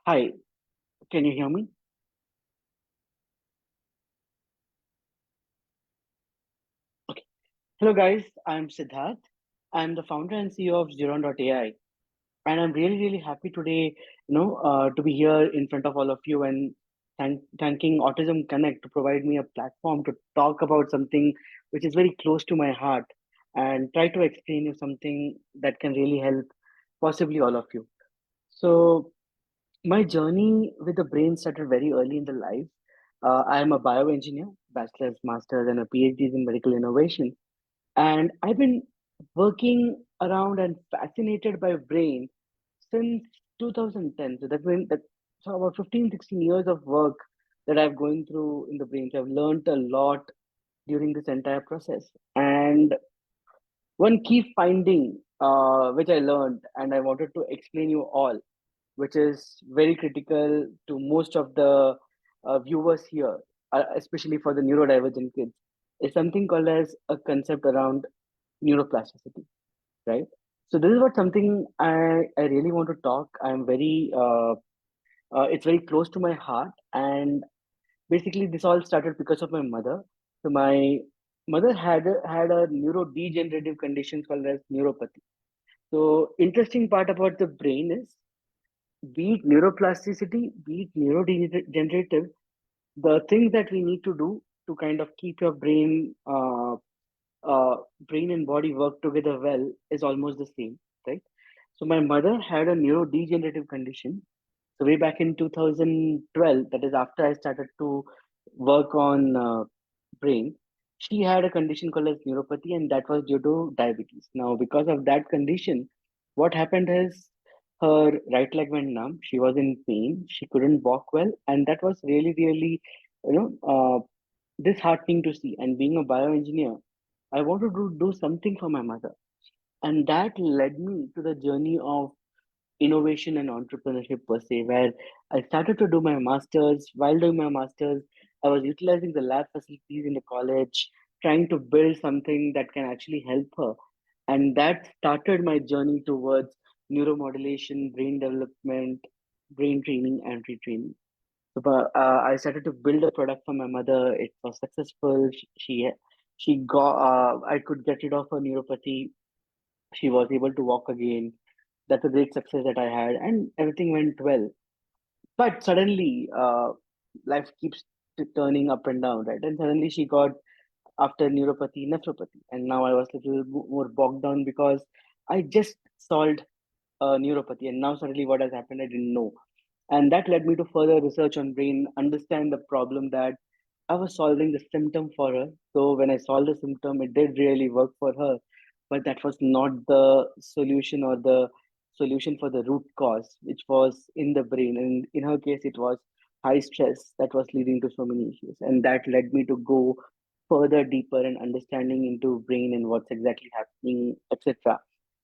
Hi, can you hear me? Okay. Hello, guys. I'm Siddharth. I'm the founder and CEO of Zeron.ai, and I'm really happy today, to be here in front of all of you and thanking Autism Connect to provide me a platform to talk about something which is very close to my heart and try to explain you something that can really help possibly all of you. So, my journey with the brain started very early in the life. I am a bioengineer, bachelor's, master's, and a PhD in medical innovation. And I've been working around and fascinated by brain since 2010. So about 15, 16 years of work that I've going through in the brain. So I've learned a lot during this entire process. And one key finding which I learned and I wanted to explain you all, which is very critical to most of the viewers here, especially for the neurodivergent kids, is something called as a concept around neuroplasticity, right? So this is what something I really want to talk. It's very close to my heart, and basically this all started because of my mother. So my mother had a neurodegenerative condition called as neuropathy. So interesting part about the brain is, be it neuroplasticity, be it neurodegenerative, the things that we need to do to kind of keep your brain and body work together well is almost the same, right? So my mother had a neurodegenerative condition. So way back in 2012, that is after I started to work on brain, she had a condition called as neuropathy, and that was due to diabetes. Now, because of that condition, what happened is her right leg went numb. She was in pain. She couldn't walk well, and that was really, you know, disheartening to see. And being a bioengineer, I wanted to do something for my mother. And that led me to the journey of innovation and entrepreneurship per se, where I started to do my master's. While doing my master's, I was utilizing the lab facilities in the college, trying to build something that can actually help her. And that started my journey towards neuromodulation, brain development, brain training, and retraining. So, I started to build a product for my mother. It was successful. She got. I could get rid of her neuropathy. She was able to walk again. That's a great success that I had, and everything went well. But suddenly, life keeps turning up and down, right? And suddenly, she got, after neuropathy, nephropathy, and now I was a little more bogged down because I just solved neuropathy, and now suddenly what has happened, I didn't know. And that led me to further research on brain, understand the problem that I was solving the symptom for her. So when I solved the symptom, it did really work for her, but that was not the solution or the solution for the root cause, which was in the brain. And in her case, it was high stress that was leading to so many issues. And that led me to go further deeper and understanding into brain and what's exactly happening, etc.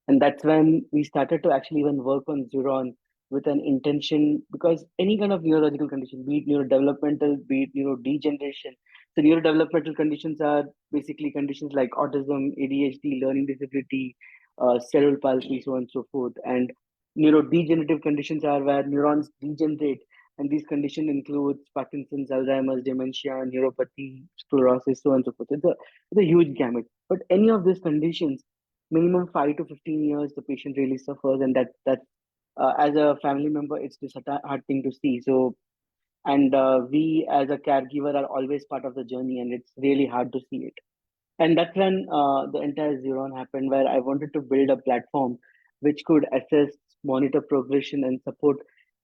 And that's when we started to actually even work on Zuron with an intention, because any kind of neurological condition, be it neurodevelopmental, be it neurodegeneration. So neurodevelopmental conditions are basically conditions like autism, ADHD, learning disability, cerebral palsy, so on and so forth. And neurodegenerative conditions are where neurons degenerate, and these conditions include Parkinson's, Alzheimer's, dementia, neuropathy, sclerosis, so on and so forth. It's a huge gamut. But any of these conditions, minimum 5 to 15 years, the patient really suffers, and that as a family member, it's disheartening to see. So, and we as a caregiver are always part of the journey, and it's really hard to see it. And that's when the entire Xeron happened, where I wanted to build a platform which could assess, monitor progression, and support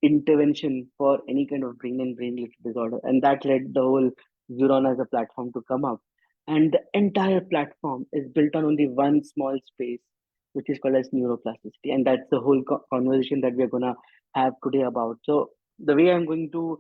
intervention for any kind of brain and brain related disorder. And that led the whole Xeron as a platform to come up. And the entire platform is built on only one small space, which is called as neuroplasticity. And that's the whole conversation that we're going to have today about. So, the way I'm going to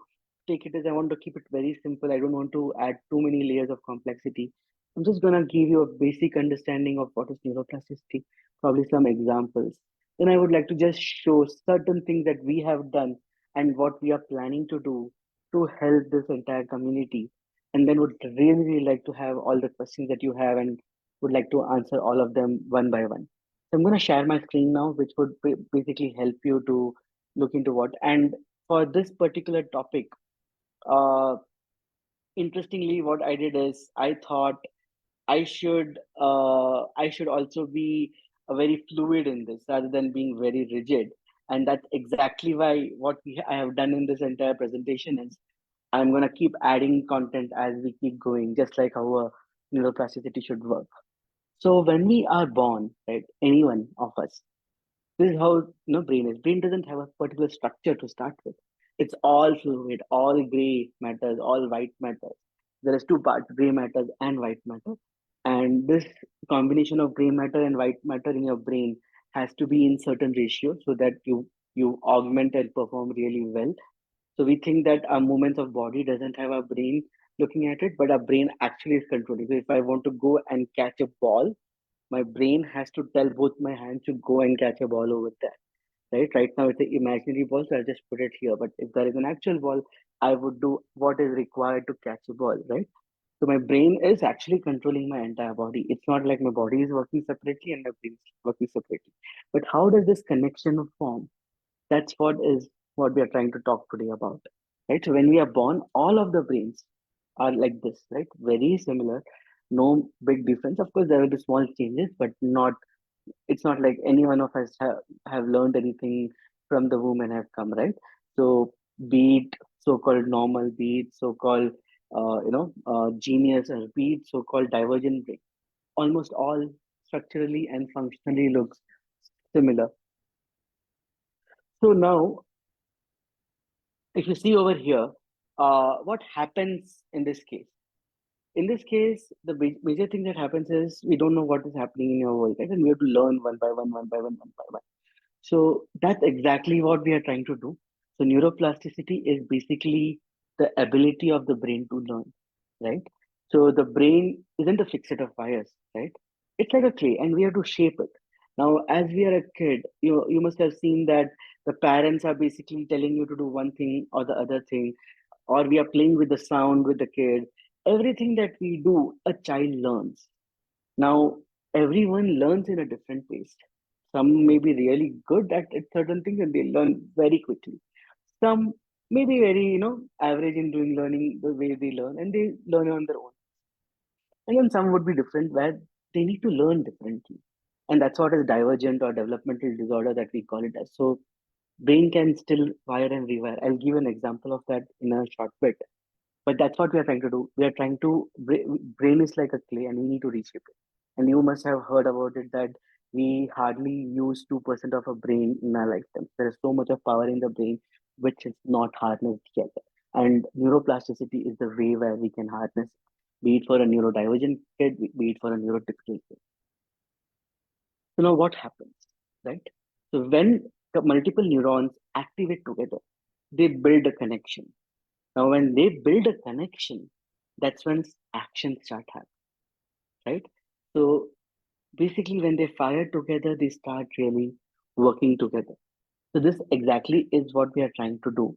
take it is, I want to keep it very simple. I don't want to add too many layers of complexity. I'm just going to give you a basic understanding of what is neuroplasticity, probably some examples. Then I would like to just show certain things that we have done and what we are planning to do to help this entire community. And then would really like to have all the questions that you have and would like to answer all of them one by one. So I'm going to share my screen now, which would basically help you to look into what. And for this particular topic, uh, interestingly, what I did is I thought I should also be very fluid in this rather than being very rigid. And that's exactly why I have done in this entire presentation is I'm gonna keep adding content as we keep going, just like how a neuroplasticity should work. So when we are born, right, any one of us, this is how brain is. Brain doesn't have a particular structure to start with. It's all fluid, all gray matters, all white matters. There is two parts: gray matters and white matter. And this combination of gray matter and white matter in your brain has to be in certain ratio so that you augment and perform really well. So we think that our movements of body doesn't have our brain looking at it, but our brain actually is controlling. So if I want to go and catch a ball, my brain has to tell both my hands to go and catch a ball over there. Right now it's an imaginary ball, so I'll just put it here. But if there is an actual ball, I would do what is required to catch a ball, right? So my brain is actually controlling my entire body. It's not like my body is working separately and my brain is working separately. But how does this connection form? That's what we are trying to talk today about, right? So when we are born, all of the brains are like this, right? Very similar, no big difference. Of course, there will be small changes, but not. It's not like any one of us have learned anything from the womb and have come, right? So be it so-called normal, be it so-called genius, or be it so-called divergent brain, almost all structurally and functionally looks similar. So now if you see over here, what happens in this case? In this case, the major thing that happens is we don't know what is happening in your world, right? And we have to learn one by one, one by one, one by one. So that's exactly what we are trying to do. So neuroplasticity is basically the ability of the brain to learn, right? So the brain isn't a fixed set of wires, right? It's like a clay, and we have to shape it. Now, as we are a kid, you must have seen that the parents are basically telling you to do one thing or the other thing, or we are playing with the sound with the kid. Everything that we do, a child learns. Now, everyone learns in a different pace. Some may be really good at certain things and they learn very quickly. Some may be very, average in doing learning the way they learn and they learn on their own. And then some would be different where they need to learn differently. And that's what is divergent or developmental disorder that we call it as. So brain can still wire and rewire. I'll give an example of that in a short bit. But that's what we are trying to do. We are trying to brain is like a clay, and we need to reshape it. And you must have heard about it that we hardly use 2% of our brain in our lifetime. There is so much of power in the brain which is not harnessed yet. And neuroplasticity is the way where we can harness it, be it for a neurodivergent kid, be it for a neurotypical kid. So now what happens, right? So when the multiple neurons activate together, they build a connection. Now, when they build a connection, that's when action start happening, right? So basically, when they fire together, they start really working together. So this exactly is what we are trying to do,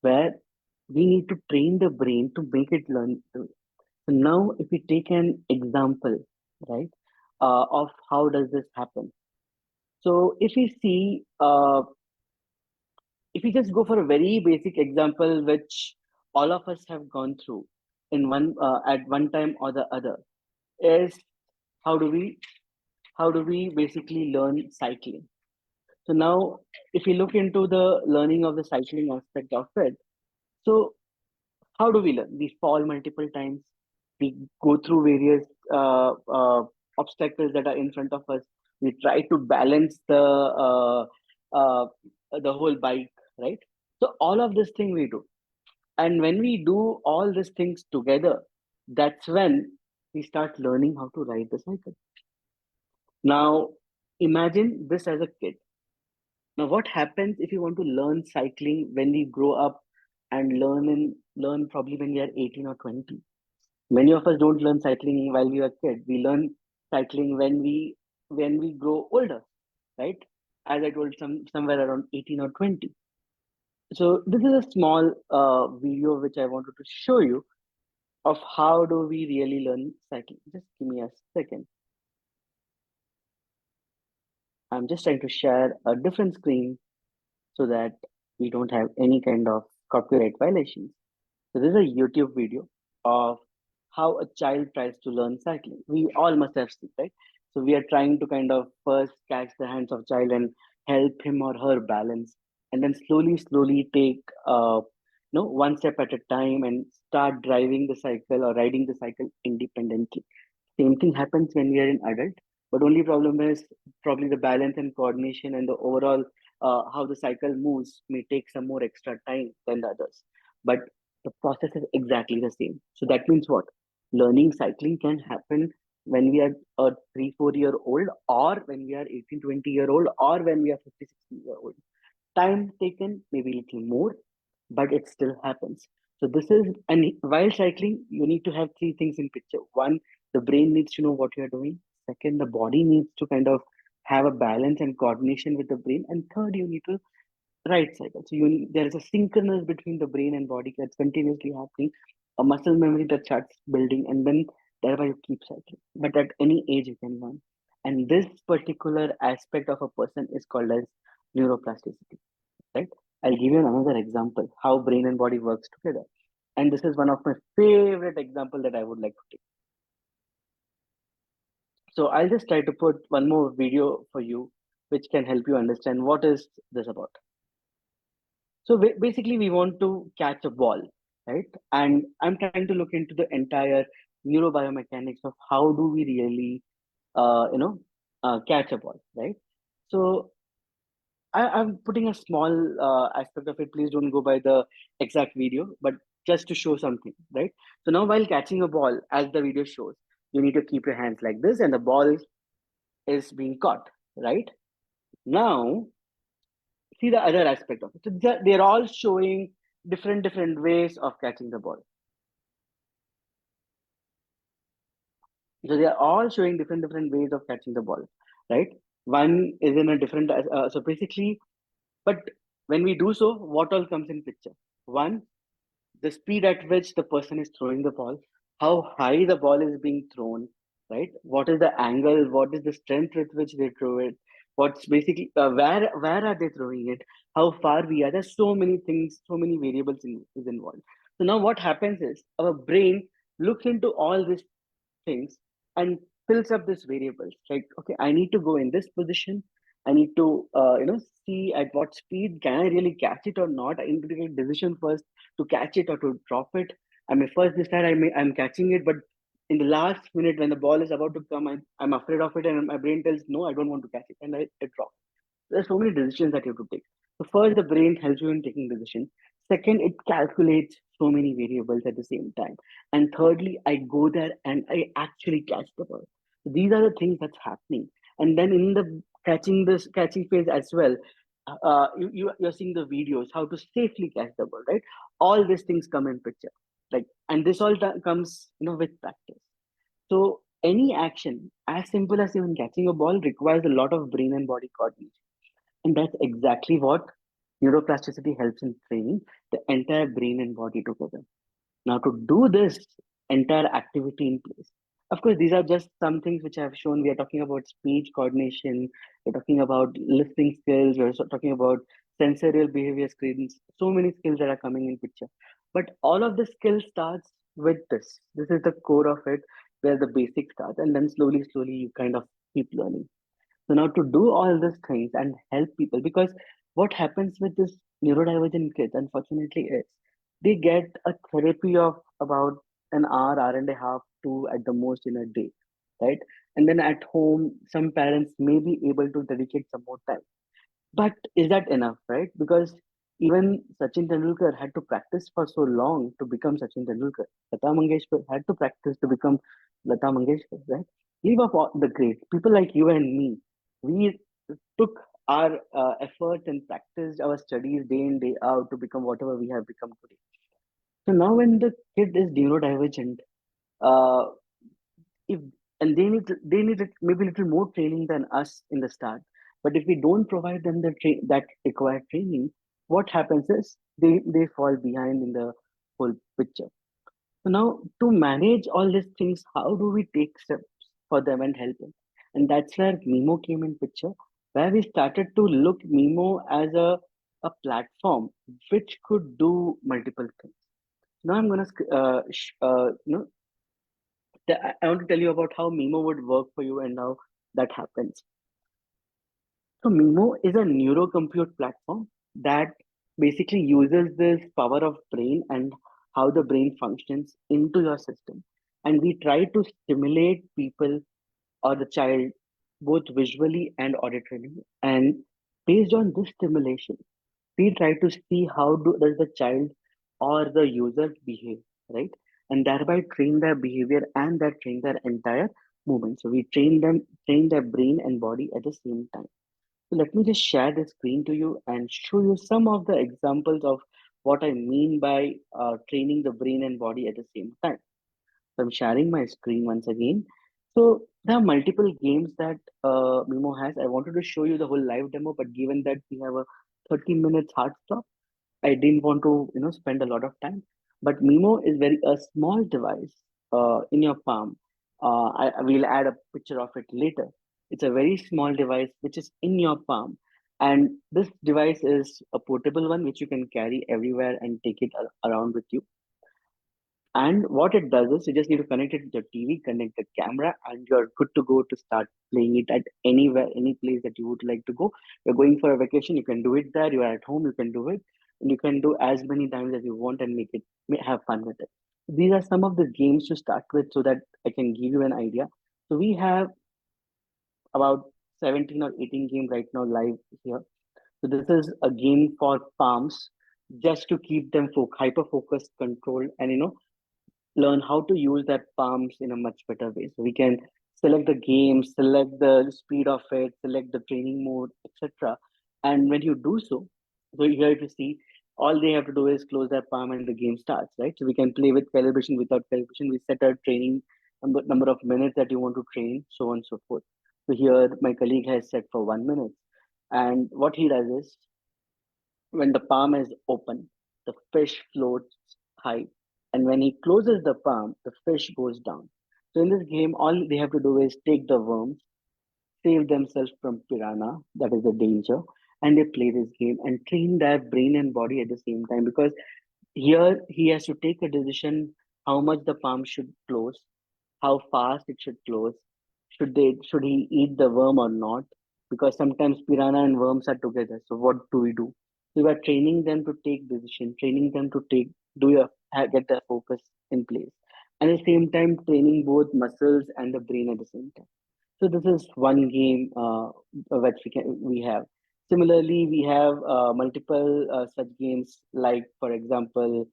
where we need to train the brain to make it learn. So now, if we take an example, right, of how does this happen? So if we see, if we just go for a very basic example, which all of us have gone through in one at one time or the other, is how do we basically learn cycling? So now, if we look into the learning of the cycling aspect of it, so how do we learn? We fall multiple times. We go through various obstacles that are in front of us. We try to balance uh, the whole bike, right? So all of this thing we do. And when we do all these things together, that's when we start learning how to ride the cycle. Now, imagine this as a kid. Now, what happens if you want to learn cycling when we grow up and learn probably when we are 18 or 20? Many of us don't learn cycling while we were kids. We learn cycling when we grow older, right? As I told, somewhere around 18 or 20. So this is a small video which I wanted to show you of how do we really learn cycling. Just give me a second. I'm just trying to share a different screen so that We don't have any kind of copyright violations. So this is a YouTube video of how a child tries to learn cycling. We all must have seen, right? So we are trying to kind of first catch the hands of child and help him or her balance, and then slowly take one step at a time and start driving the cycle or riding the cycle independently. Same thing happens when we are an adult, but only problem is probably the balance and coordination and the overall how the cycle moves may take some more extra time than the others. But the process is exactly the same. So that means what? Learning cycling can happen when we are a 3 4 year old, or when we are 18 20 year old, or when we are 50 60 year old. Time taken maybe a little more, but it still happens. So this is, and while cycling, you need to have three things in picture. One, the brain needs to know what you're doing. Second, the body needs to kind of have a balance and coordination with the brain. And third, you need to ride cycle. So there is a synchronous between the brain and body that's continuously happening, a muscle memory that starts building, and then thereby you keep cycling. But at any age you can learn. And this particular aspect of a person is called as neuroplasticity, right? I'll give you another example how brain and body works together. And this is one of my favorite example that I would like to take. So I'll just try to put one more video for you, which can help you understand what is this about. So basically, we want to catch a ball, right? And I'm trying to look into the entire neurobiomechanics of how do we really, catch a ball, right? So I'm putting a small aspect of it. Please don't go by the exact video, but just to show something, right? So now, while catching a ball, as the video shows, you need to keep your hands like this, and the ball is being caught, right? Now, see the other aspect of it. So they're all showing different ways of catching the ball. So they are all showing different ways of catching the ball, right? One is in a different. So basically, but when we do so, what all comes in picture? One, the speed at which the person is throwing the ball, how high the ball is being thrown, right? What is the angle? What is the strength with which they throw it? What's basically where are they throwing it? How far we are? There's so many things, so many variables is involved. So now what happens is our brain looks into all these things and fills up these variables. Like, okay, I need to go in this position. I need to, see at what speed can I really catch it or not. I need to take a decision first to catch it or to drop it. I may first decide I'm catching it, but in the last minute when the ball is about to come, I'm afraid of it, and my brain tells no, I don't want to catch it, and I drop. There's so many decisions that you have to take. So first, the brain helps you in taking decisions. Second, it calculates so many variables at the same time. And thirdly, I go there and I actually catch the ball. So these are the things that's happening. And then in the catching phase as well, you're seeing the videos how to safely catch the ball, right? All these things come in picture, like, and this all comes with practice. So any action as simple as even catching a ball requires a lot of brain and body coordination, and that's exactly what neuroplasticity helps in training the entire brain and body together. Now, to do this entire activity in place, of course, these are just some things which I have shown. We are talking about speech coordination, we're talking about listening skills, we're also talking about sensorial behavior skills, so many skills that are coming in picture. But all of the skill starts with this. This is the core of it, where the basic starts, and then slowly, you kind of keep learning. So now to do all these things and help people, because what happens with this neurodivergent kids, unfortunately, is they get a therapy of about an hour and a half, two at the most in a day, right? And then at home, some parents may be able to dedicate some more time. But is that enough, right? Because even Sachin Tendulkar had to practice for so long to become Sachin Tendulkar. Lata Mangeshkar had to practice to become Lata Mangeshkar, right? Leave off all the greats. People like you and me, we took our efforts and practiced our studies day in, day out to become whatever we have become today. So now when the kid is neurodivergent, uh, if and they need maybe a little more training than us in the start, but if we don't provide them that required training, what happens is they fall behind in the whole picture. So now, to manage all these things, how do we take steps for them and help them? And that's where Mimo came in picture, where we started to look Mimo as a a platform which could do multiple things. Now I'm gonna I want to tell you about how Mimo would work for you and how that happens. So Mimo is a neurocompute platform that basically uses this power of brain and how the brain functions into your system. And we try to stimulate people or the child both visually and auditorily. And based on this stimulation, we try to see how does the child or the user behave, right? And thereby train their behavior and that train their entire movement. So we train their brain and body at the same time. So let me just share the screen to you and show you some of the examples of what I mean by training the brain and body at the same time. So I'm sharing my screen once again. So there are multiple games that Mimo has. I wanted to show you the whole live demo, but given that we have a 30 minutes hard stop, I didn't want to, spend a lot of time. But Mimo is very a small device in your palm. I will add a picture of it later. It's a very small device which is in your palm, and this device is a portable one which you can carry everywhere and take it around with you. And what it does is you just need to connect it to the TV, connect the camera, and you're good to go to start playing it at anywhere, any place that you would like to go. You're going for a vacation, you can do it there. You are at home, you can do it, and you can do as many times as you want and have fun with it. These are some of the games to start with, so that I can give you an idea. So we have about 17 or 18 games right now live here. So this is a game for palms, just to keep them hyper focused, controlled, and learn how to use their palms in a much better way. So we can select the game, select the speed of it, select the training mode, etc. And when you do so, so here you see all they have to do is close their palm and the game starts, right? So we can play with calibration, without calibration. We set a training number of minutes that you want to train, so on and so forth. So here my colleague has set for 1 minute. And what he does is when the palm is open, the fish floats high. And when he closes the palm, the fish goes down. So in this game, all they have to do is take the worms, save themselves from piranha, that is the danger, and they play this game and train their brain and body at the same time. Because here he has to take a decision how much the palm should close, how fast it should close, should he eat the worm or not? Because sometimes piranha and worms are together. So what do we do? So we are training them to take decision, training them to get their focus in place, and at the same time training both muscles and the brain at the same time. So this is one game which we have. Similarly, we have multiple such games, like for example,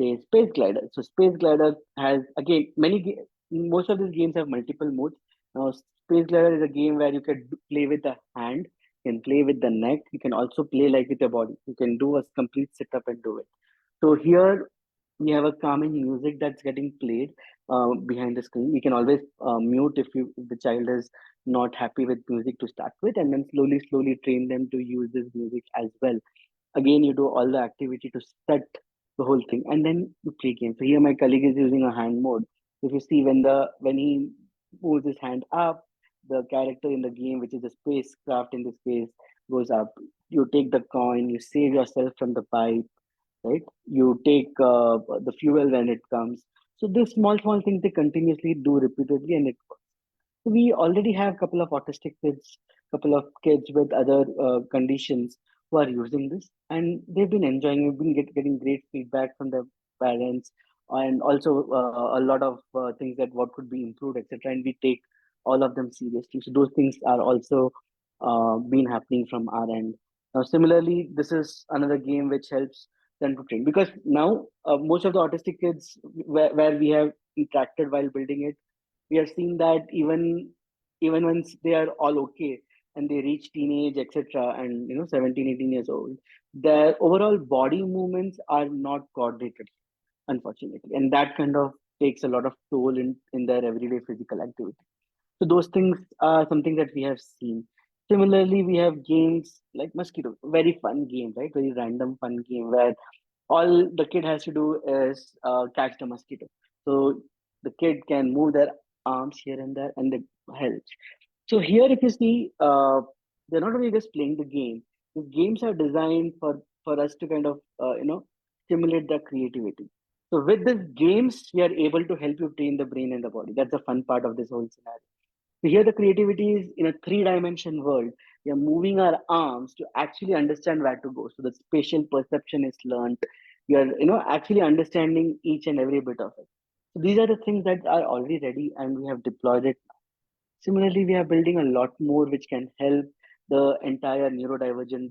say Space Glider. So Space Glider has again most of these games have multiple modes. Now Space Glider is a game where you can play with the hand, you can play with the neck, you can also play like with your body. You can do a complete setup and do it. So here we have a calming music that's getting played behind the screen. We can always mute if the child is not happy with music to start with, and then slowly train them to use this music as well. Again, you do all the activity to set the whole thing, and then you play game. So here my colleague is using a hand mode. If you see when he moves his hand up, the character in the game, which is a spacecraft in this case, goes up. You take the coin, you save yourself from the pipe, right? You take the fuel when it comes. So these small things they continuously do repeatedly, and it we already have a couple of autistic kids, couple of kids with other conditions who are using this, and they've been enjoying. We've been getting great feedback from their parents, and also a lot of things that what could be improved, etc. And we take all of them seriously. So those things are also been happening from our end. Now, similarly, this is another game which helps them to train, because now most of the autistic kids where we have interacted while building it, we have seen that even once they are all okay and they reach teenage, etc., and 17, 18 years old, their overall body movements are not coordinated, unfortunately, and that kind of takes a lot of toll in their everyday physical activity. So those things are something that we have seen. Similarly, we have games like Mosquito, very fun game, right? Very random fun game where all the kid has to do is catch the mosquito. So the kid can move their arms here and there, and they help. So here, if you see, they're not only just playing the game; The games are designed for us to kind of stimulate the creativity. So with these games, we are able to help you train the brain and the body. That's the fun part of this whole scenario. So here the creativity is in a three-dimension world. We are moving our arms to actually understand where to go. So the spatial perception is learned. We are actually understanding each and every bit of it. So these are the things that are already ready and we have deployed it. Similarly, we are building a lot more which can help the entire neurodivergent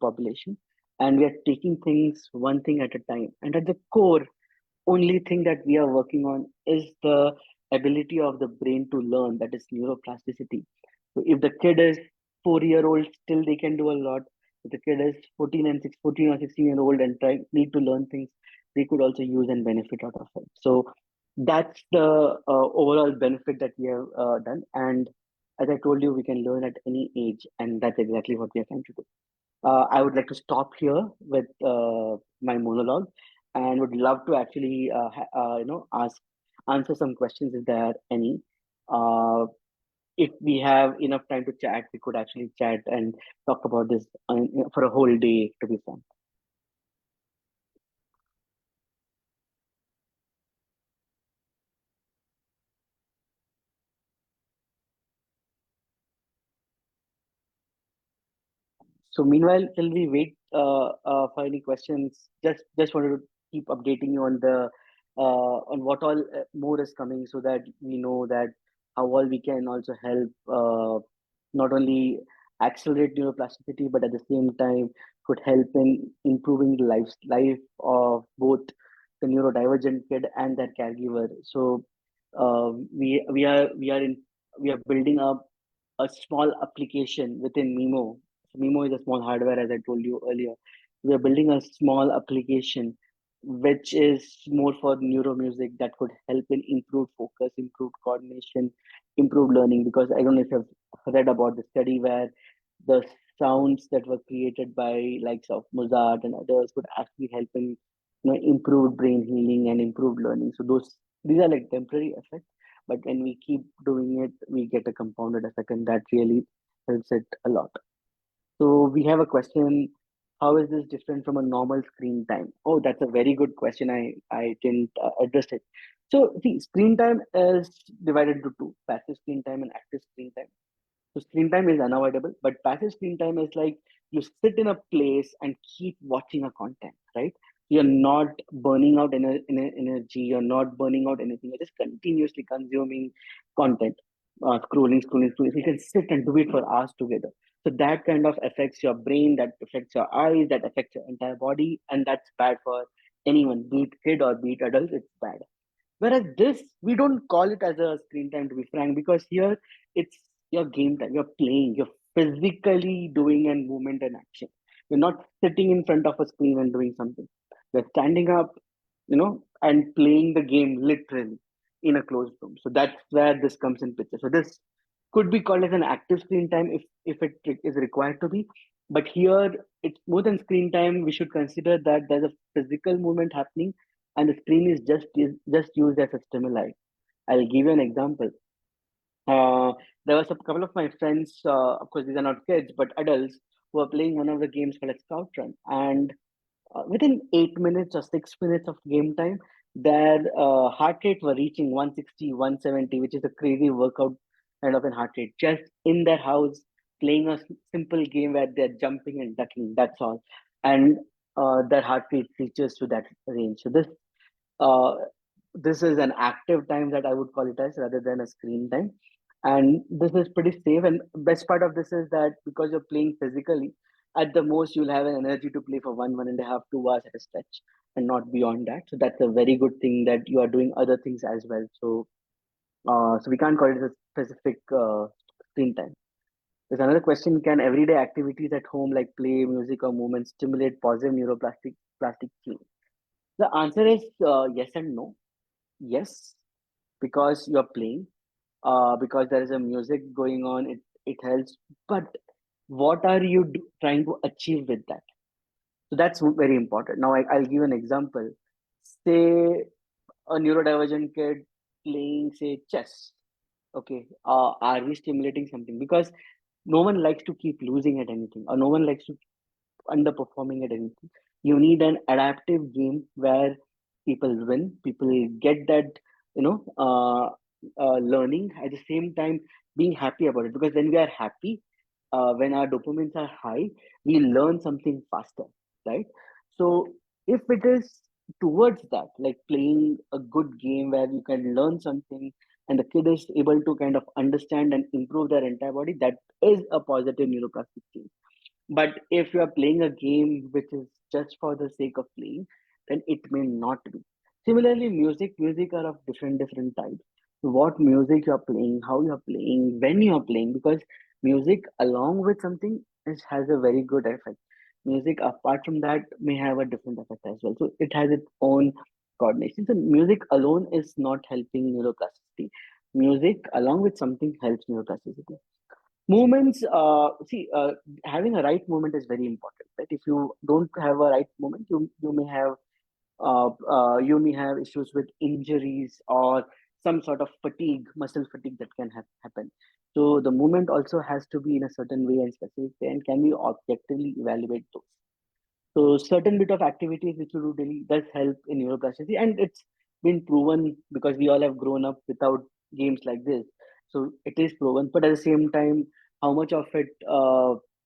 population. And we are taking things one thing at a time. And at the core, only thing that we are working on is the ability of the brain to learn, that is neuroplasticity. So if the kid is 4 year old, still they can do a lot. If the kid is 14 or 16-year old and need to learn things, they could also use and benefit out of it. So that's the overall benefit that we have done. And as I told you, we can learn at any age, and that's exactly what we are trying to do. I would like to stop here with my monologue, and would love to actually, answer some questions if there are any. Uh, if we have enough time to chat, we could actually chat and talk about this for a whole day to be fun. So meanwhile, till we wait for any questions, just wanted to keep updating you on what all more is coming, so that we know that how all we can also help not only accelerate neuroplasticity, but at the same time could help in improving the life of both the neurodivergent kid and their caregiver. So we are building up a small application within Mimo. So Mimo is a small hardware, as I told you earlier. We are building a small application which is more for neuromusic that could help in improved focus, improved coordination, improved learning. Because I don't know if you've read about the study where the sounds that were created by likes of Mozart and others could actually help in improved brain healing and improved learning. So these are like temporary effects, but when we keep doing it, we get a compounded effect, and that really helps it a lot. So we have a question: how is this different from a normal screen time? Oh, that's a very good question. I didn't address it. So see, screen time is divided into two: passive screen time and active screen time. So screen time is unavoidable, but passive screen time is like you sit in a place and keep watching a content, right? You're not burning out energy, you're not burning out anything, you're just continuously consuming content, scrolling. You can sit and do it for hours together. So that kind of affects your brain, that affects your eyes, that affects your entire body, and that's bad for anyone, be it kid or be it adult, it's bad. Whereas this, we don't call it as a screen time, to be frank, because here it's your game time. You're playing, you're physically doing a movement and action. You're not sitting in front of a screen and doing something. You're standing up, and playing the game literally in a closed room. So that's where this comes in picture. So this could be called as an active screen time if it is required to be. But here it's more than screen time. We should consider that there's a physical movement happening and the screen is just used as a stimuli. I'll give you an example. There was a couple of my friends, of course, these are not kids, but adults, who are playing one of the games called a Scout Run. And within 8 minutes or 6 minutes of game time, their heart rate were reaching 160, 170, which is a crazy workout kind of a heart rate. Just in their house, playing a simple game where they're jumping and ducking, that's all. And their heart rate reaches to that range. So uh, this is an active time that I would call it as, rather than a screen time. And this is pretty safe. And best part of this is that because you're playing physically, at the most you'll have an energy to play for 1.5, 2 hours at a stretch, and not beyond that. So that's a very good thing that you are doing other things as well. So we can't call it a specific screen time. There's another question: can everyday activities at home, like play, music, or movement, stimulate positive plastic change? The answer is yes and no. Yes, because you're playing, because there is a music going on, it helps. But what are you trying to achieve with that? So that's very important. Now I'll give an example. Say a neurodivergent kid playing, say, chess. Okay, are we stimulating something? Because No one likes to keep losing at anything, or no one likes to underperforming at anything. You need an adaptive game where people win, people get that, learning at the same time being happy about it. Because when we are happy, when our dopamines are high, we learn something faster, right? So if it is towards that, like playing a good game where you can learn something and the kid is able to kind of understand and improve their entire body, that is a positive neuroplastic change. But if you are playing a game which is just for the sake of playing, then it may not be. Similarly, music are of different types. What music you're playing, how you're playing, when you're playing, because music along with something has a very good effect. Music apart from that may have a different effect as well. So it has its own coordination. So music alone is not helping neuroplasticity. Music along with something helps neuroplasticity. Movements, having a right movement is very important, right? If you don't have a right movement, you may have issues with injuries or some sort of fatigue, muscle fatigue that can happen. So the movement also has to be in a certain way and specific way, and can we objectively evaluate those. So certain bit of activities which you do daily does help in neuroplasticity, and it's been proven because we all have grown up without games like this. So it is proven, but at the same time, how much of it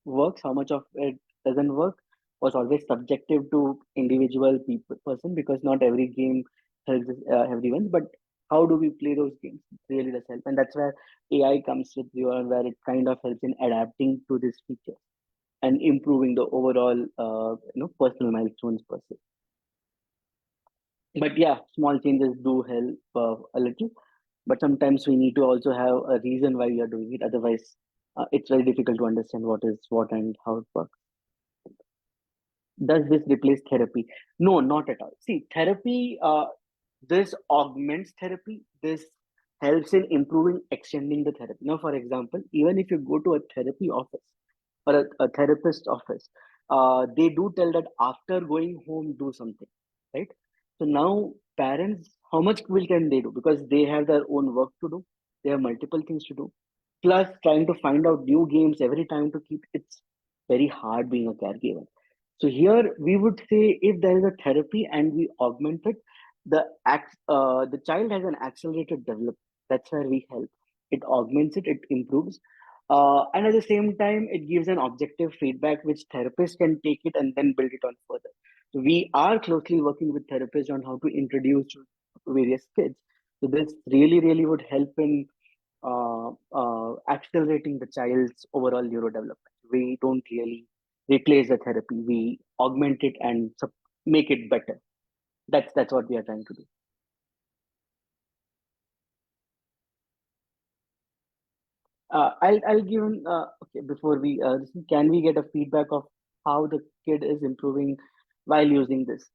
works, how much of it doesn't work, was always subjective to individual person, because not every game helps everyone. But how do we play those games really does help, and that's where AI comes with you, and where it kind of helps in adapting to this feature and improving the overall personal milestones per se. But yeah, small changes do help a little, but sometimes we need to also have a reason why we are doing it. Otherwise, it's very difficult to understand what is what and how it works. Does this replace therapy? No, not at all. See, therapy, this augments therapy. This helps in improving, extending the therapy. Now, for example, even if you go to a therapy office or a therapist office, they do tell that after going home, do something, right? So now parents, how much will can they do? Because they have their own work to do. They have multiple things to do. Plus, trying to find out new games every time to keep it's very hard being a caregiver. So here we would say if there is a therapy and we augment it, the child has an accelerated development. That's where we help. It augments it, it improves, and at the same time, it gives an objective feedback which therapists can take it and then build it on further. So we are closely working with therapists on how to introduce to various kids. So this really would help in accelerating the child's overall neurodevelopment. We don't really replace the therapy; we augment it and make it better. That's what we are trying to do. I'll give okay before we can we get a feedback of how the kid is improving while using this?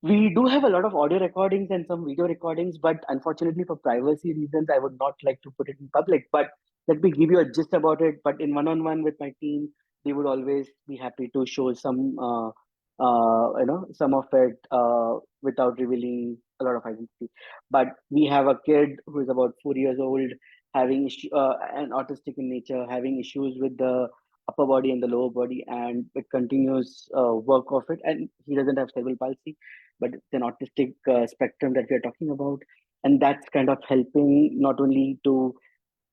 We do have a lot of audio recordings and some video recordings, but unfortunately, for privacy reasons, I would not like to put it in public. But let me give you a gist about it. But in one-on-one with my team, they would always be happy to show some of it without revealing a lot of identity. But we have a kid who is about 4 years old, having an autistic in nature, having issues with the upper body and the lower body, and it continues work of it. And he doesn't have cerebral palsy, but it's an autistic spectrum that we're talking about. And that's kind of helping not only to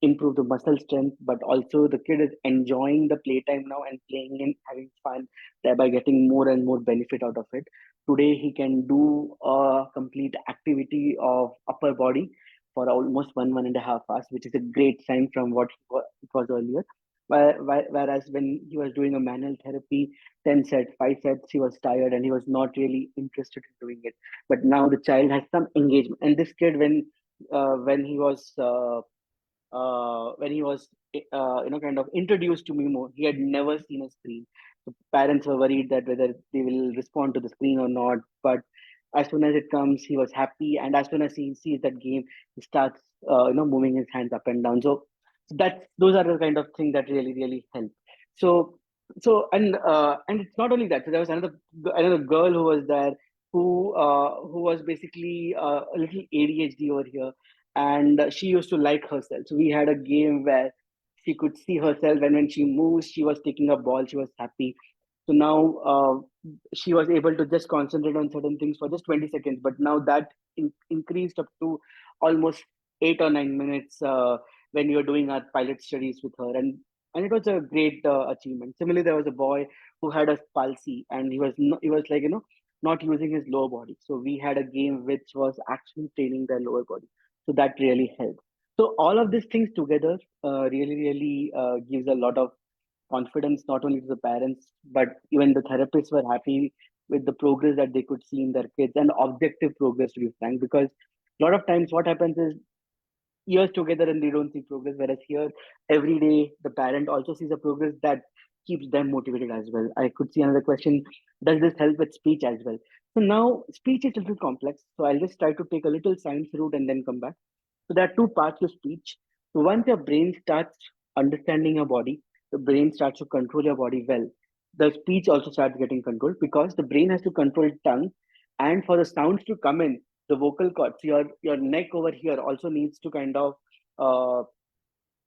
improve the muscle strength, but also the kid is enjoying the playtime now and playing and having fun, thereby getting more and more benefit out of it. Today, he can do a complete activity of upper body for almost 1.5 hours, which is a great sign from what it was earlier. Whereas when he was doing a manual therapy, 10 sets, 5 sets, he was tired and he was not really interested in doing it. But now the child has some engagement. And this kid, when he was kind of introduced to Mimo, he had never seen a screen. So parents were worried that whether they will respond to the screen or not. But as soon as it comes, he was happy, and as soon as he sees that game, he starts moving his hands up and down. So that's those are the kind of thing that really help. So and it's not only that. So there was another girl who was there who was basically a little ADHD over here, and she used to like herself. So we had a game where She could see herself, and when she moves, she was taking a ball, she was happy. So now she was able to just concentrate on certain things for just 20 seconds, but now that increased up to almost 8 or 9 minutes when we were doing our pilot studies with her. And it was a great achievement. Similarly, there was a boy who had a palsy, and he was like, not using his lower body. So we had a game which was actually training their lower body. So that really helped. So all of these things together really gives a lot of confidence, not only to the parents, but even the therapists were happy with the progress that they could see in their kids, and objective progress, to be frank. Because a lot of times what happens is years together and they don't see progress, whereas here every day the parent also sees a progress that keeps them motivated as well. I could see another question: does this help with speech as well? So now speech is a little complex, so I'll just try to take a little science route and then come back. So there are two parts to speech. So once your brain starts understanding your body, the brain starts to control your body well. The speech also starts getting controlled, because the brain has to control tongue, and for the sounds to come in, the vocal cords, your neck over here also needs to kind of uh,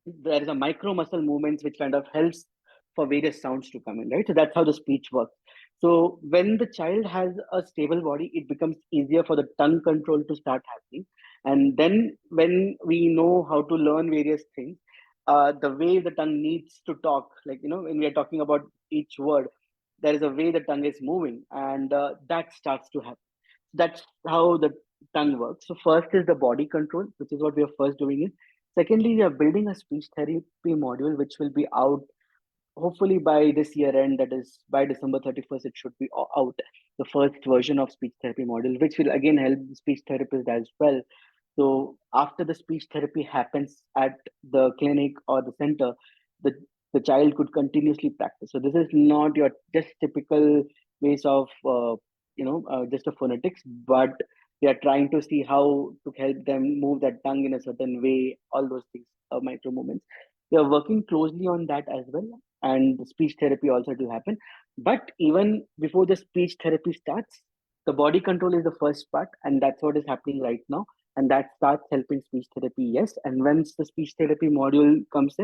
there is a micro muscle movements which kind of helps for various sounds to come in, right? So that's how the speech works. So when the child has a stable body, it becomes easier for the tongue control to start happening. And then when we know how to learn various things, the way the tongue needs to talk, like, when we are talking about each word, there is a way the tongue is moving, and that starts to happen. That's how the tongue works. So first is the body control, which is what we are first doing it. Secondly, we are building a speech therapy module, which will be out hopefully by this year end. That is by December 31st, it should be out. The first version of speech therapy module, which will again help the speech therapist as well. So after the speech therapy happens at the clinic or the center, the the child could continuously practice. So this is not your just typical ways of just a phonetics, but we are trying to see how to help them move that tongue in a certain way. All those things, micro movements. We are working closely on that as well, and the speech therapy also to happen. But even before the speech therapy starts, the body control is the first part, and that's what is happening right now, and that starts helping speech therapy. Yes, and once the speech therapy module comes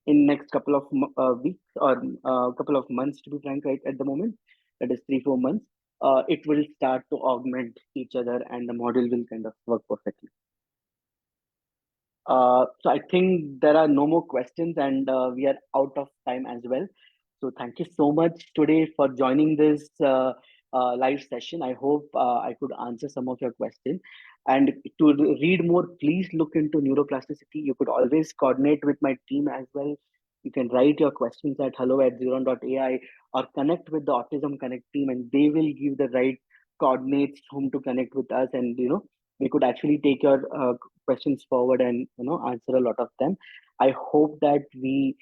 in next couple of weeks, or couple of months, to be frank, right at the moment, that is 3 4 months, it will start to augment each other, and the module will kind of work perfectly. So I think there are no more questions, and we are out of time as well. So thank you so much today for joining this live session. I hope I could answer some of your questions. And to read more, please look into neuroplasticity. You could always coordinate with my team as well. You can write your questions at hello@xeron.ai, or connect with the Autism Connect team, and they will give the right coordinates whom to connect with us. And we could actually take your questions forward and answer a lot of them. I hope that we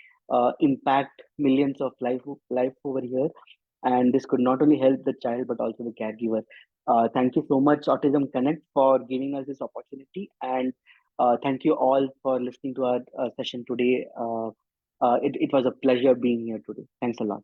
impact millions of life over here, and this could not only help the child but also the caregiver. Thank you so much, Autism Connect, for giving us this opportunity, and thank you all for listening to our session today. It was a pleasure being here today. Thanks a lot.